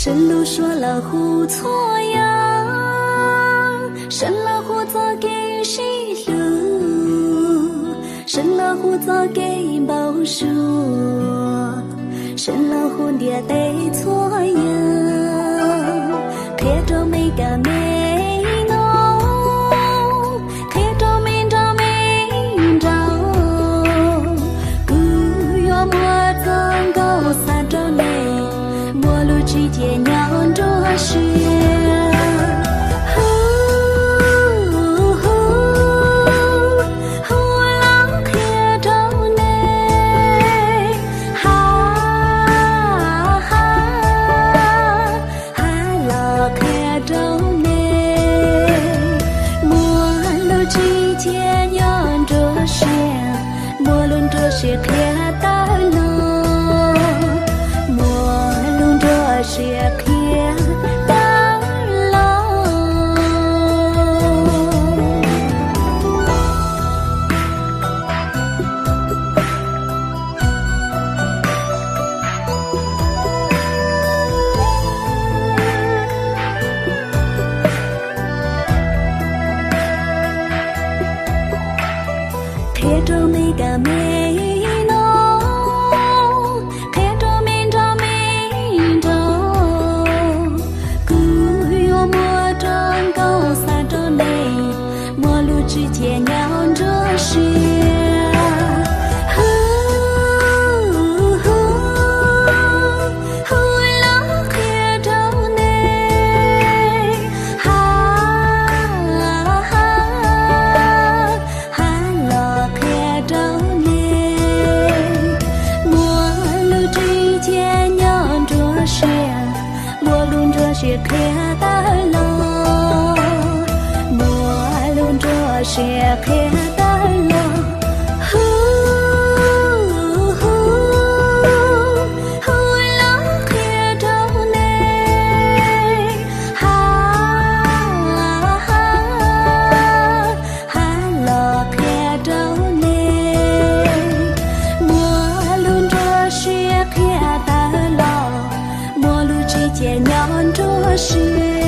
神路说了胡错呀，神了胡做给谁路？神了胡做给报数，神了胡爹得错呀，看着没个没弄，看着没着没着，古月莫曾高三着内。陌路之间酿着雪，老看着你，老看着你，陌路之间酿着雪，陌路着雪看到了。雪看到了，看着每个美。之间酿着雪，老看着你，老看着你，陌路之间酿着雪，陌路着雪看到了。雪看到了，老看着你，老看着你，陌路着雪看到了，陌路之间酿着雪。